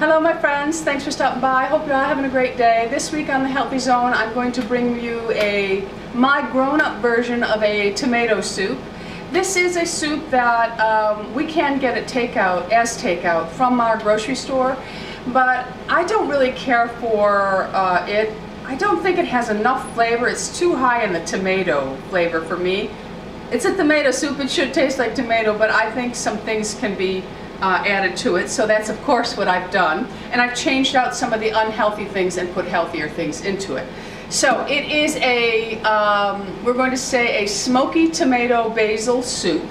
Hello my friends, thanks for stopping by. Hope you're all having a great day. This week on the Healthy Zone I'm going to bring you my grown-up version of a tomato soup. This is a soup that we can get at takeout from our grocery store, but I don't really care for it. I don't think it has enough flavor. It's too high in the tomato flavor for me. It's a tomato soup, it should taste like tomato, but I think some things can be added to it, so that's of course what I've done, and I've changed out some of the unhealthy things and put healthier things into it. So it is we're going to say a smoky tomato basil soup.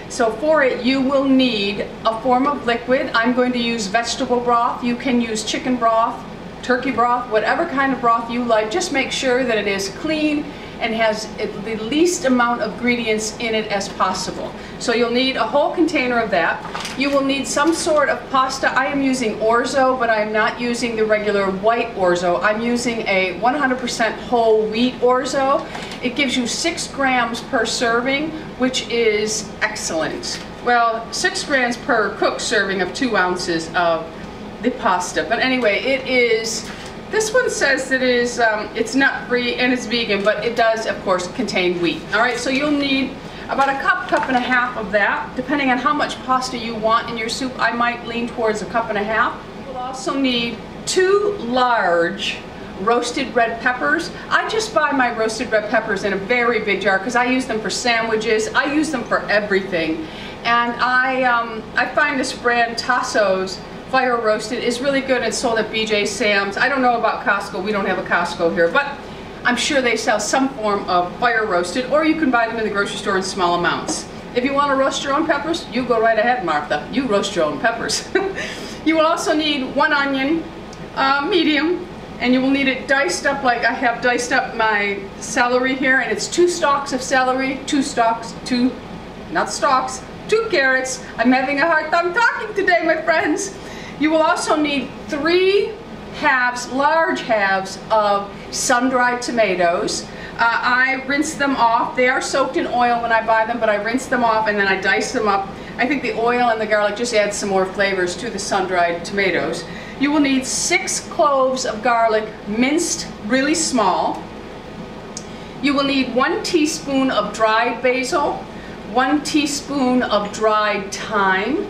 So for it you will need a form of liquid. I'm going to use vegetable broth. You can use chicken broth, turkey broth, whatever kind of broth you like. Just make sure that it is clean and has the least amount of ingredients in it as possible. So you'll need a whole container of that. You will need some sort of pasta. I am using orzo, but I'm not using the regular white orzo. I'm using a 100% whole wheat orzo. It gives you 6 grams per serving, which is excellent. Well, 6 grams per cooked serving of 2 ounces of the pasta. But anyway, it is, this one says that it's nut-free and it's vegan, but it does, of course, contain wheat. All right, so you'll need about a cup and a half of that, depending on how much pasta you want in your soup. I might lean towards a cup and a half. You'll also need 2 large roasted red peppers. I just buy my roasted red peppers in a very big jar because I use them for sandwiches. I use them for everything. And I find this brand, Tasso's Fire Roasted, is really good. It's sold at BJ Sam's. I don't know about Costco. We don't have a Costco here, but I'm sure they sell some form of fire roasted, or you can buy them in the grocery store in small amounts. If you want to roast your own peppers, you go right ahead, Martha. You roast your own peppers. You will also need 1 onion, medium, and you will need it diced up like I have diced up my celery here, and it's 2 stalks of celery, 2 carrots. I'm having a hard time talking today, my friends. You will also need 3 large halves of sun-dried tomatoes. I rinse them off. They are soaked in oil when I buy them, but I rinse them off and then I dice them up. I think the oil and the garlic just adds some more flavors to the sun-dried tomatoes. You will need 6 cloves of garlic, minced really small. You will need 1 teaspoon of dried basil, 1 teaspoon of dried thyme,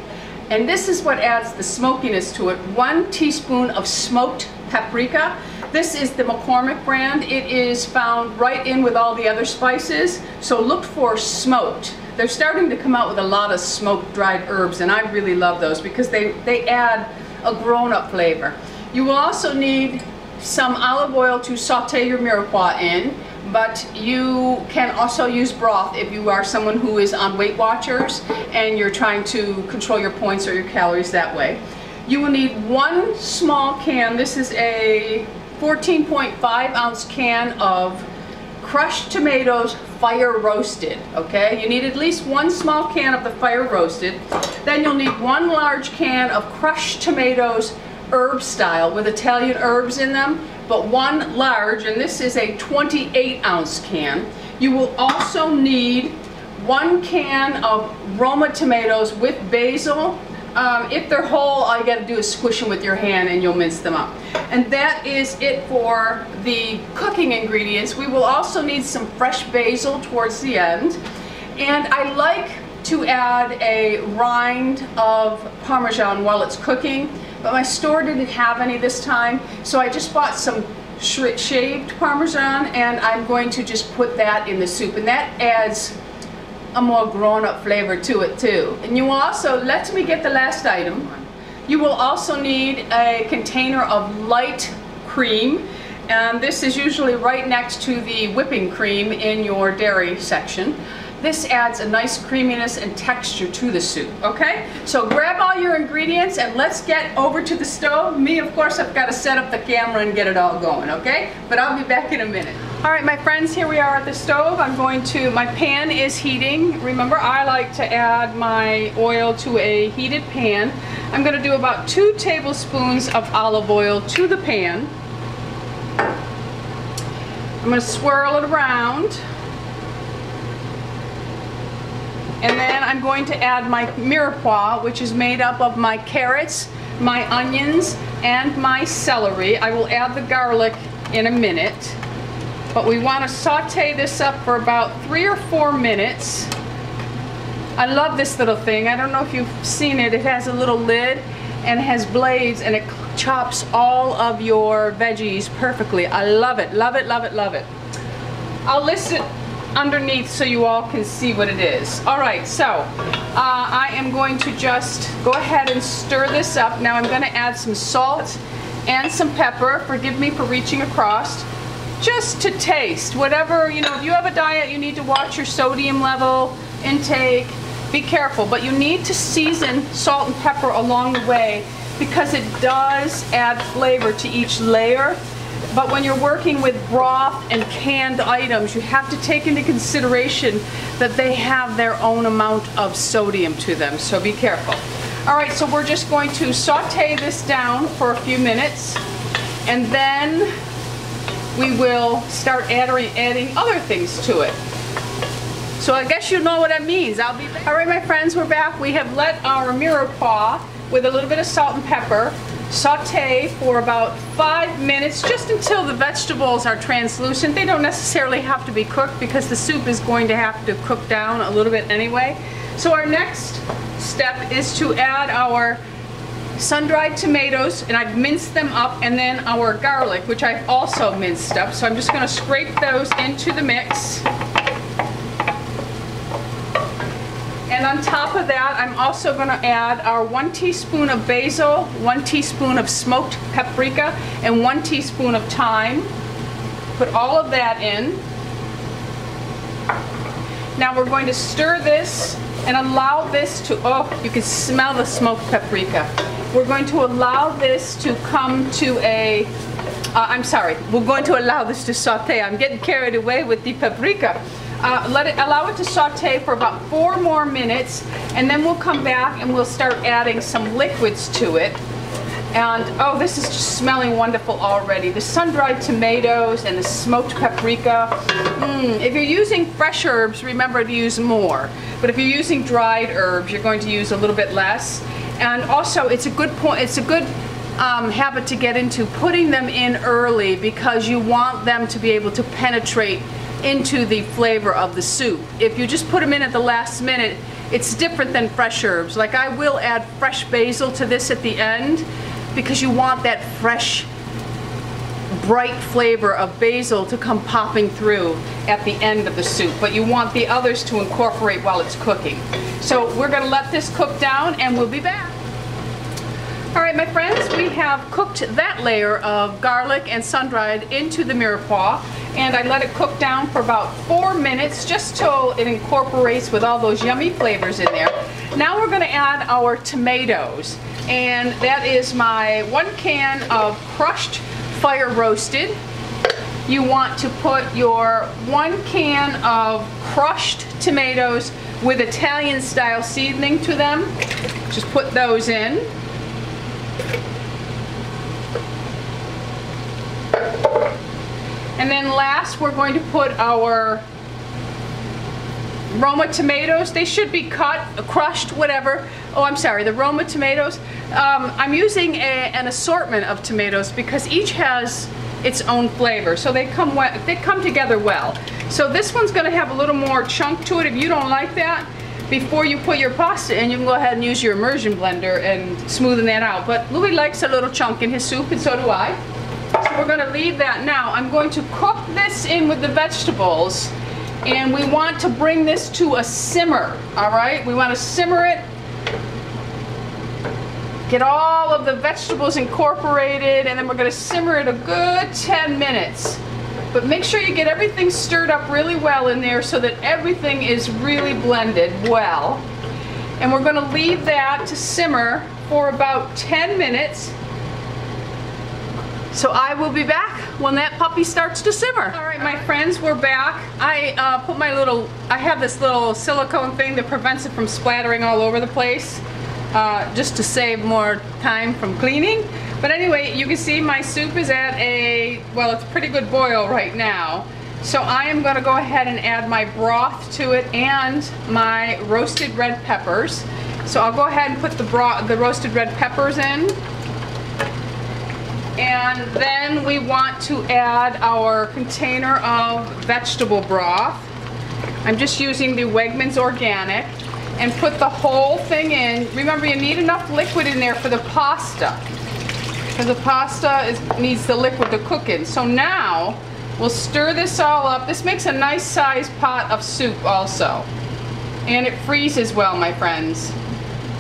and this is what adds the smokiness to it, 1 teaspoon of smoked paprika. This is the McCormick brand. It is found right in with all the other spices, so look for smoked. They're starting to come out with a lot of smoked dried herbs, and I really love those because they add a grown-up flavor. You will also need some olive oil to saute your mirepoix in, but you can also use broth if you are someone who is on Weight Watchers and you're trying to control your points or your calories that way. You will need 1 small can. This is a 14.5 ounce can of crushed tomatoes, fire roasted, okay? You need at least 1 small can of the fire roasted. Then you'll need 1 large can of crushed tomatoes, herb style, with Italian herbs in them, but 1 large, and this is a 28 ounce can. You will also need 1 can of Roma tomatoes with basil. If they're whole, all you got to do is squish them with your hand and you'll mince them up. And that is it for the cooking ingredients. We will also need some fresh basil towards the end. And I like to add a rind of parmesan while it's cooking, but my store didn't have any this time, so I just bought some shaved parmesan, and I'm going to just put that in the soup, and that adds a more grown-up flavor to it too. And you will also, let me get the last item, you will also need a container of light cream, and this is usually right next to the whipping cream in your dairy section. This adds a nice creaminess and texture to the soup, okay? So grab all your ingredients and let's get over to the stove. Me, of course, I've got to set up the camera and get it all going, okay? But I'll be back in a minute. All right, my friends, here we are at the stove. My pan is heating. Remember, I like to add my oil to a heated pan. I'm going to do about 2 tablespoons of olive oil to the pan. I'm going to swirl it around. And then I'm going to add my mirepoix, which is made up of my carrots, my onions and my celery. I will add the garlic in a minute, but we want to saute this up for about 3 or 4 minutes. I love this little thing. I don't know if you've seen it. It has a little lid and has blades, and it chops all of your veggies perfectly. I love it, love it, love it, love it. I'll list it underneath so you all can see what it is. All right, so I am going to just go ahead and stir this up. Now I'm going to add some salt and some pepper. Forgive me for reaching across. Just to taste, whatever, you know, if you have a diet, you need to watch your sodium level intake. Be careful, but you need to season salt and pepper along the way because it does add flavor to each layer. But when you're working with broth and canned items, you have to take into consideration that they have their own amount of sodium to them, so be careful. All right, so we're just going to saute this down for a few minutes, and then we will start adding other things to it. So I guess you know what that means. I'll be back. All right, my friends, we're back. We have let our mirepoix with a little bit of salt and pepper saute for about 5 minutes, just until the vegetables are translucent. They don't necessarily have to be cooked because the soup is going to have to cook down a little bit anyway. So our next step is to add our sun-dried tomatoes, and I've minced them up, and then our garlic, which I've also minced up. So I'm just going to scrape those into the mix. And on top of that, I'm also going to add our 1 teaspoon of basil, 1 teaspoon of smoked paprika, and 1 teaspoon of thyme. Put all of that in. Now we're going to stir this and allow this to, oh, you can smell the smoked paprika. We're going to allow this to come to a, we're going to allow this to saute. I'm getting carried away with the paprika. Allow it to saute for about 4 more minutes, and then we'll come back and we'll start adding some liquids to it. And oh, this is just smelling wonderful already. The sun-dried tomatoes and the smoked paprika. If you're using fresh herbs, remember to use more. But if you're using dried herbs, you're going to use a little bit less. And also, it's a good point. It's a good habit to get into, putting them in early, because you want them to be able to penetrate into the flavor of the soup. If you just put them in at the last minute, it's different than fresh herbs. Like, I will add fresh basil to this at the end because you want that fresh, bright flavor of basil to come popping through at the end of the soup, but you want the others to incorporate while it's cooking. So we're going to let this cook down, and we'll be back. All right, my friends, we have cooked that layer of garlic and sun-dried into the mirepoix, and I let it cook down for about 4 minutes, just till it incorporates with all those yummy flavors in there. Now we're going to add our tomatoes, and that is my 1 can of crushed fire roasted. You want to put your 1 can of crushed tomatoes with Italian style seasoning to them. Just put those in. And then last, we're going to put our Roma tomatoes. They should be cut, crushed, whatever. Oh, I'm sorry, the Roma tomatoes. I'm using an assortment of tomatoes because each has its own flavor, so they come together well. So this one's going to have a little more chunk to it. If you don't like that, before you put your pasta in, you can go ahead and use your immersion blender and smoothen that out. But Louis likes a little chunk in his soup, and so do I. So we're going to leave that. Now I'm going to cook this in with the vegetables, and we want to bring this to a simmer. All right, we want to simmer it, get all of the vegetables incorporated, and then we're going to simmer it a good 10 minutes. But make sure you get everything stirred up really well in there so that everything is really blended well. And we're going to leave that to simmer for about 10 minutes. So I will be back when that puppy starts to simmer. All right, my friends, we're back. I have this little silicone thing that prevents it from splattering all over the place, just to save more time from cleaning. But anyway, you can see my soup is at well, it's a pretty good boil right now. So I am going to go ahead and add my broth to it and my roasted red peppers. So I'll go ahead and put the roasted red peppers in. And then we want to add our container of vegetable broth. I'm just using the Wegmans Organic, and put the whole thing in. Remember, you need enough liquid in there for the pasta, because the pasta needs the liquid to cook in. So now we'll stir this all up. This makes a nice sized pot of soup also, and it freezes well, my friends.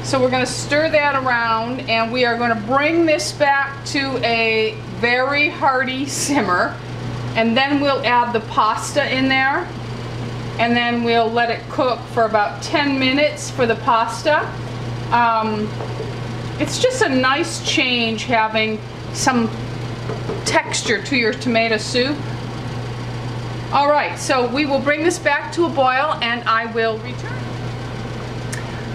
So we're going to stir that around, and we are going to bring this back to a very hearty simmer, and then we'll add the pasta in there, and then we'll let it cook for about 10 minutes for the pasta. It's just a nice change having some texture to your tomato soup. Alright, so we will bring this back to a boil, and I will return.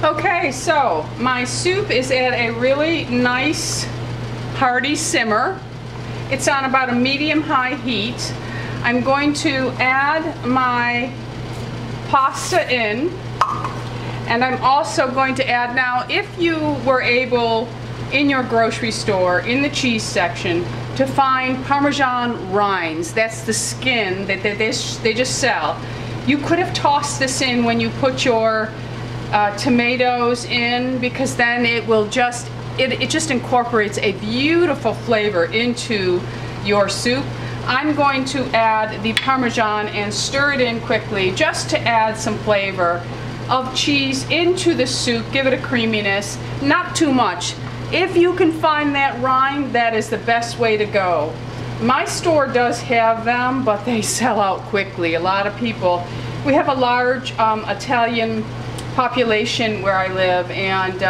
Okay, so my soup is at a really nice hearty simmer. It's on about a medium-high heat. I'm going to add my pasta in, and I'm also going to add, now if you were able in your grocery store in the cheese section to find Parmesan rinds, that's the skin that they just sell, you could have tossed this in when you put your tomatoes in, because then it will just it just incorporates a beautiful flavor into your soup. I'm going to add the Parmesan and stir it in quickly just to add some flavor of cheese into the soup, give it a creaminess, not too much. If you can find that rind, that is the best way to go. My store does have them, but they sell out quickly. A lot of people, we have a large Italian population where I live, and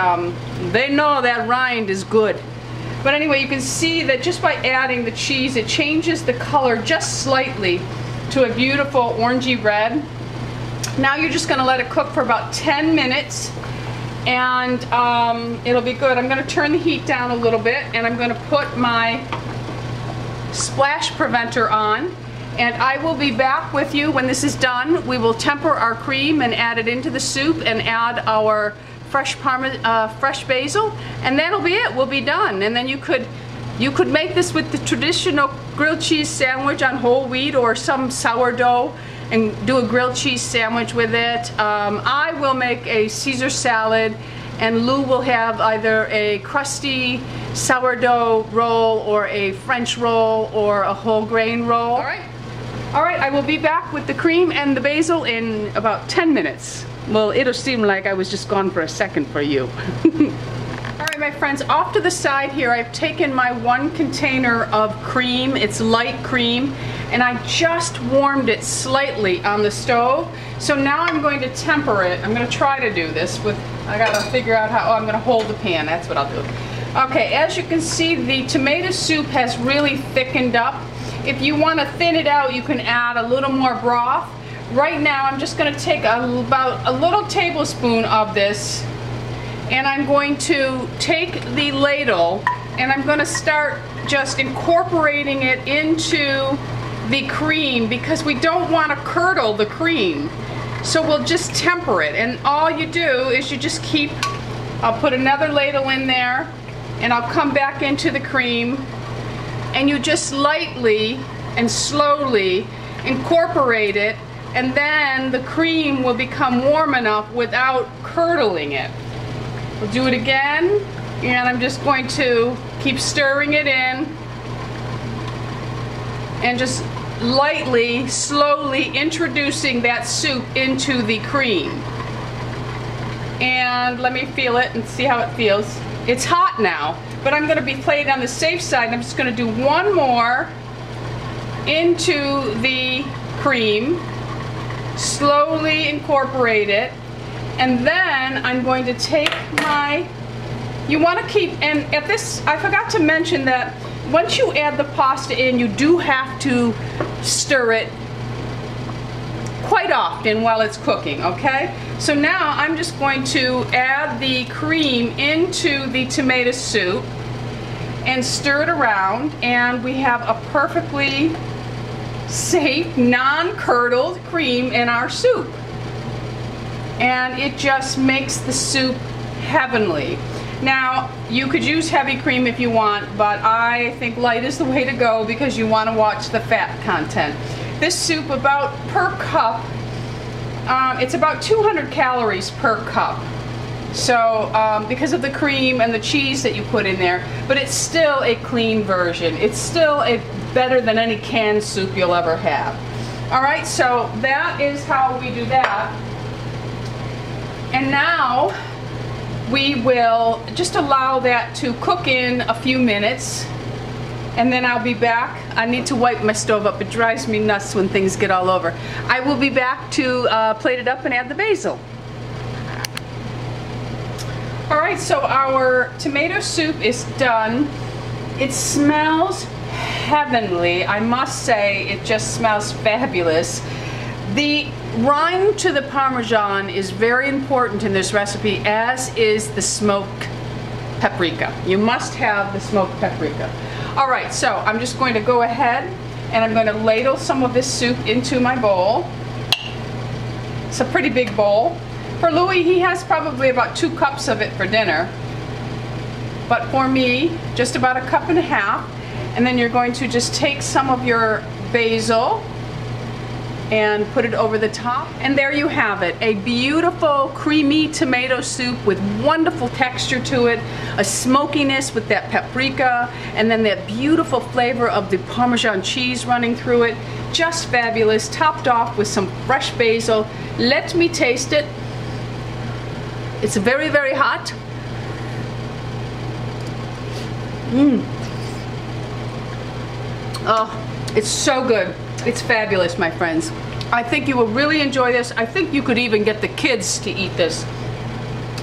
they know that rind is good. But anyway, you can see that just by adding the cheese, it changes the color just slightly to a beautiful orangey red. Now you're just going to let it cook for about 10 minutes, and it'll be good. I'm going to turn the heat down a little bit, and I'm going to put my splash preventer on. And I will be back with you when this is done. We will temper our cream and add it into the soup, and add our fresh basil, and that'll be it. We'll be done. And then you could make this with the traditional grilled cheese sandwich on whole wheat, or some sourdough, and do a grilled cheese sandwich with it. I will make a Caesar salad, and Lou will have either a crusty sourdough roll, or a French roll, or a whole grain roll. All right, I will be back with the cream and the basil in about 10 minutes. Well, it'll seem like I was just gone for a second for you. All right, my friends, off to the side here, I've taken my 1 container of cream. It's light cream, and I just warmed it slightly on the stove. So now I'm going to temper it. I'm going to try to do this with, I gotta figure out how, I'm going to hold the pan. That's what I'll do. Okay, as you can see, the tomato soup has really thickened up. If you want to thin it out, you can add a little more broth. Right now, I'm just going to take about a little tablespoon of this, and I'm going to take the ladle, and I'm going to start just incorporating it into the cream, because we don't want to curdle the cream. So we'll just temper it, and all you do is you just keep, I'll put another ladle in there, and I'll come back into the cream, and you just lightly and slowly incorporate it, and then the cream will become warm enough without curdling it. We'll do it again, and I'm just going to keep stirring it in, and just lightly, slowly introducing that soup into the cream. And let me feel it and see how it feels. It's hot now, but I'm going to be playing on the safe side. I'm just going to do one more into the cream, slowly incorporate it, and then I'm going to take my, you want to keep, and at this, I forgot to mention that once you add the pasta in, you do have to stir it quite often while it's cooking, okay? So now I'm just going to add the cream into the tomato soup and stir it around, and we have a perfectly safe, non-curdled cream in our soup. And it just makes the soup heavenly. Now, you could use heavy cream if you want, but I think light is the way to go because you want to watch the fat content. This soup, about per cup, it's about 200 calories per cup. So, because of the cream and the cheese that you put in there, but it's still a clean version. It's still better than any canned soup you'll ever have. All right, so that is how we do that. And now, we will just allow that to cook in a few minutes, and then I'll be back. I need to wipe my stove up. It drives me nuts when things get all over. I will be back to plate it up and add the basil. All right, so our tomato soup is done. It smells heavenly. I must say, it just smells fabulous. The rind to the parmesan is very important in this recipe, as is the smoked paprika. You must have the smoked paprika. All right, so I'm just going to go ahead and I'm going to ladle some of this soup into my bowl. It's a pretty big bowl. For Louis, he has probably about 2 cups of it for dinner. But for me, just about 1.5 cups. And then you're going to just take some of your basil and put it over the top. And there you have it, a beautiful creamy tomato soup with wonderful texture to it, a smokiness with that paprika, and then that beautiful flavor of the Parmesan cheese running through it. Just fabulous, topped off with some fresh basil. Let me taste it. It's very, very hot. Oh, it's so good. It's fabulous, my friends. I think you will really enjoy this. I think you could even get the kids to eat this.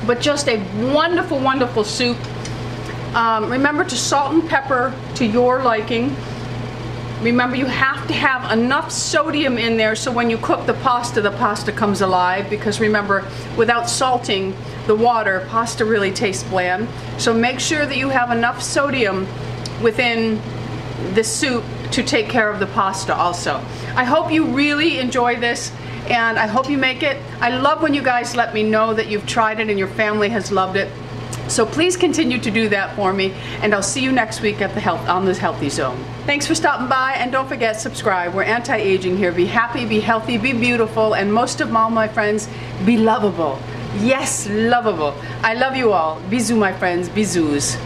But just a wonderful, wonderful soup. Remember to salt and pepper to your liking. Remember, you have to have enough sodium in there so when you cook the pasta comes alive, because remember, without salting the water, pasta really tastes bland. So make sure that you have enough sodium within the soup to take care of the pasta also. I hope you really enjoy this, and I hope you make it. I love when you guys let me know that you've tried it and your family has loved it. So please continue to do that for me, and I'll see you next week at on the Healthy Zone. Thanks for stopping by, and don't forget, subscribe. We're anti-aging here. Be happy, be healthy, be beautiful, and most of all, my friends, be lovable. Yes, lovable. I love you all. Bisous, my friends. Bisous.